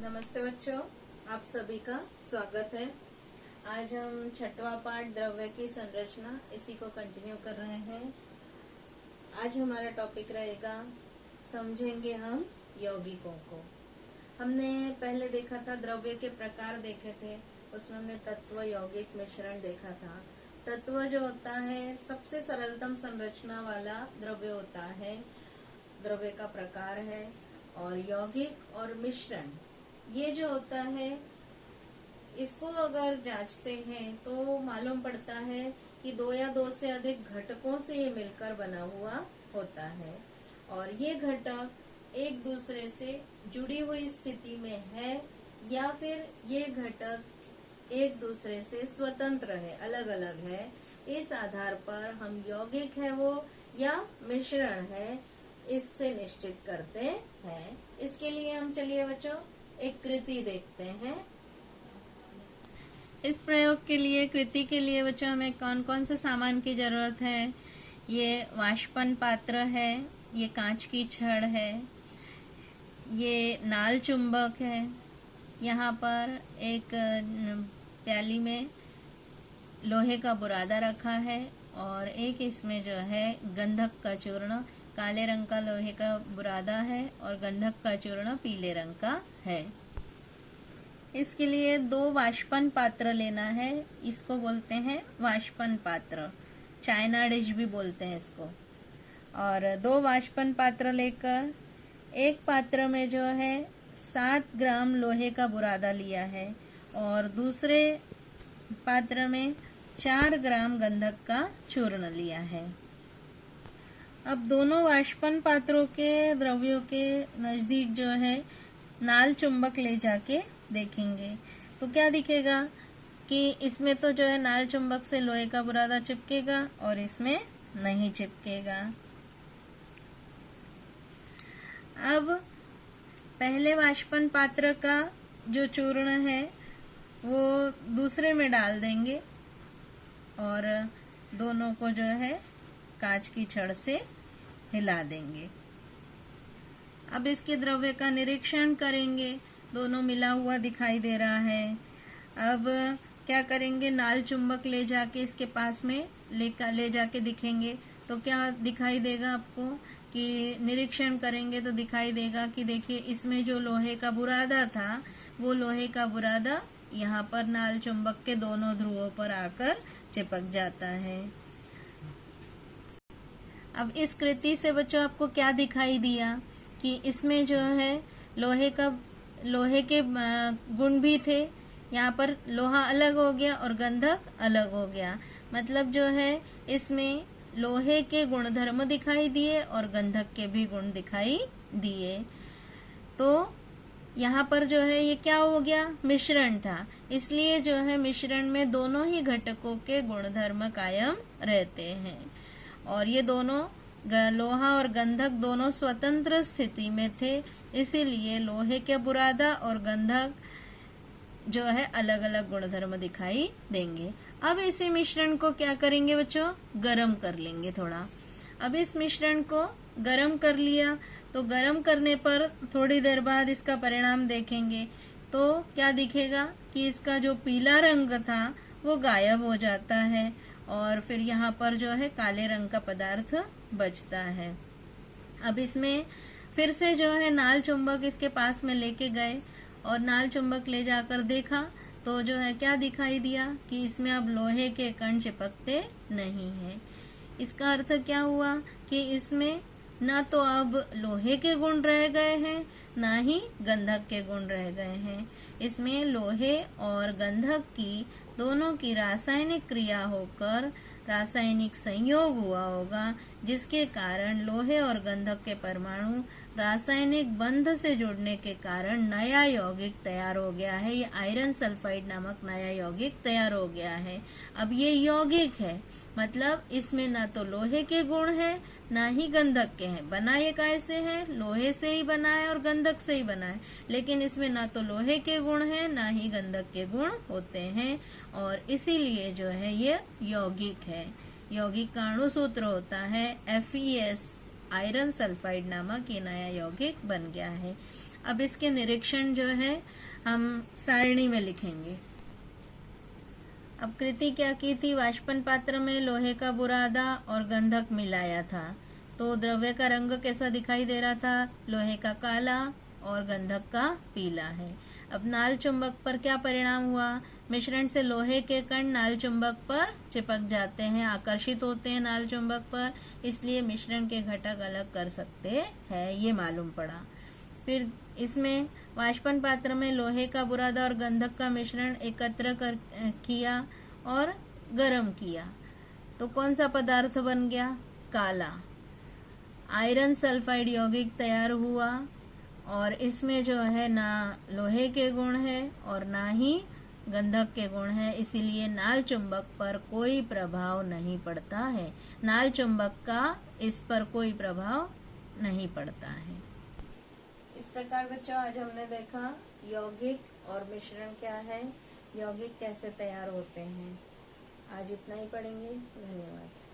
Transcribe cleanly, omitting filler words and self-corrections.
नमस्ते बच्चों, आप सभी का स्वागत है। आज हम छठवां पाठ द्रव्य की संरचना इसी को कंटिन्यू कर रहे हैं। आज हमारा टॉपिक रहेगा समझेंगे हम यौगिकों को। हमने पहले देखा था द्रव्य के प्रकार देखे थे, उसमें हमने तत्व, यौगिक, मिश्रण देखा था। तत्व जो होता है सबसे सरलतम संरचना वाला द्रव्य होता है, द्रव्य का प्रकार है। और यौगिक और मिश्रण ये जो होता है, इसको अगर जांचते हैं तो मालूम पड़ता है कि दो या दो से अधिक घटकों से ये मिलकर बना हुआ होता है और ये घटक एक दूसरे से जुड़ी हुई स्थिति में है या फिर ये घटक एक दूसरे से स्वतंत्र है, अलग अलग है। इस आधार पर हम यौगिक है वो या मिश्रण है, इससे निश्चित करते हैं। इसके लिए हम चलिए बच्चों एक कृति देखते हैं। इस प्रयोग के लिए, कृति के लिए बच्चों हमें कौन कौन से सामान की जरूरत है? ये वाष्पन पात्र है, ये कांच की छड़ है, ये नाल चुंबक है, यहाँ पर एक प्याली में लोहे का बुरादा रखा है और एक इसमें जो है गंधक का चूर्ण, काले रंग का लोहे का बुरादा है और गंधक का चूर्ण पीले रंग का है। इसके लिए दो वाष्पन पात्र लेना है, इसको बोलते हैं वाष्पन पात्र, चाइना डिश भी बोलते हैं इसको। और दो वाष्पन पात्र लेकर एक पात्र में जो है 7 ग्राम लोहे का बुरादा लिया है और दूसरे पात्र में 4 ग्राम गंधक का चूर्ण लिया है। अब दोनों वाष्पन पात्रों के द्रव्यों के नजदीक जो है नाल चुंबक ले जाके देखेंगे तो क्या दिखेगा कि इसमें तो जो है नाल चुंबक से लोहे का बुरादा चिपकेगा और इसमें नहीं चिपकेगा। अब पहले वाष्पन पात्र का जो चूर्ण है वो दूसरे में डाल देंगे और दोनों को जो है कांच की छड़ से हिला देंगे। अब इसके द्रव्य का निरीक्षण करेंगे, दोनों मिला हुआ दिखाई दे रहा है। अब क्या करेंगे, नाल चुंबक ले जाके इसके पास में ले जाके दिखेंगे तो क्या दिखाई देगा आपको कि निरीक्षण करेंगे तो दिखाई देगा कि देखिए इसमें जो लोहे का बुरादा था वो लोहे का बुरादा यहाँ पर नाल चुंबक के दोनों ध्रुवों पर आकर चिपक जाता है। अब इस कृति से बच्चों आपको क्या दिखाई दिया कि इसमें जो है लोहे के गुण भी थे, यहाँ पर लोहा अलग हो गया और गंधक अलग हो गया। मतलब जो है इसमें लोहे के गुणधर्म दिखाई दिए और गंधक के भी गुण दिखाई दिए। तो यहाँ पर जो है ये क्या हो गया, मिश्रण था, इसलिए जो है मिश्रण में दोनों ही घटकों के गुणधर्म कायम रहते हैं और ये दोनों लोहा और गंधक दोनों स्वतंत्र स्थिति में थे, इसीलिए लोहे के बुरादा और गंधक जो है अलग अलग गुणधर्म दिखाई देंगे। अब इसी मिश्रण को क्या करेंगे बच्चों, गरम कर लेंगे थोड़ा। अब इस मिश्रण को गरम कर लिया तो गरम करने पर थोड़ी देर बाद इसका परिणाम देखेंगे तो क्या दिखेगा कि इसका जो पीला रंग था वो गायब हो जाता है और फिर यहाँ पर जो है काले रंग का पदार्थ बचता है। अब इसमें फिर से जो है नाल चुंबक इसके पास में लेके गए और नाल चुंबक ले जाकर देखा तो जो है क्या दिखाई दिया कि इसमें अब लोहे के कण चिपकते नहीं हैं। इसका अर्थ क्या हुआ कि इसमें ना तो अब लोहे के गुण रह गए हैं ना ही गंधक के गुण रह गए हैं। इसमें लोहे और गंधक की दोनों की रासायनिक क्रिया होकर रासायनिक संयोग हुआ होगा, जिसके कारण लोहे और गंधक के परमाणु रासायनिक बंध से जुड़ने के कारण नया यौगिक तैयार हो गया है। ये आयरन सल्फाइड नामक नया यौगिक तैयार हो गया है। अब ये यौगिक है, मतलब इसमें ना तो लोहे के गुण है ना ही गंधक के हैं। बना ये कैसे है, लोहे से ही बना है और गंधक से ही बना है, लेकिन इसमें ना तो लोहे के गुण है ना ही गंधक के गुण होते हैं और इसीलिए जो है ये यौगिक है। यौगिक का अणु सूत्र होता है FeS, आयरन सल्फाइड नामक ये नया यौगिक बन गया है। अब इसके निरीक्षण जो है हम सारणी में लिखेंगे। अब कृति क्या की थी, वाष्पन पात्र में लोहे का बुरादा और गंधक मिलाया था, तो द्रव्य का रंग कैसा दिखाई दे रहा था, लोहे का काला और गंधक का पीला है। अब नाल चुंबक पर क्या परिणाम हुआ, मिश्रण से लोहे के कण नाल चुंबक पर चिपक जाते हैं, आकर्षित होते हैं नाल चुंबक पर, इसलिए मिश्रण के घटक अलग कर सकते हैं, ये मालूम पड़ा। फिर इसमें वाष्पन पात्र में लोहे का बुरादा और गंधक का मिश्रण एकत्र किया और गर्म किया, तो कौन सा पदार्थ बन गया, काला। आयरन सल्फाइड यौगिक तैयार हुआ और इसमें जो है ना लोहे के गुण है और ना ही गंधक के गुण है, इसीलिए नाल चुंबक पर कोई प्रभाव नहीं पड़ता है। नाल चुंबक का इस पर कोई प्रभाव नहीं पड़ता है। इस प्रकार बच्चों आज हमने देखा यौगिक और मिश्रण क्या है, यौगिक कैसे तैयार होते हैं। आज इतना ही पढ़ेंगे। धन्यवाद।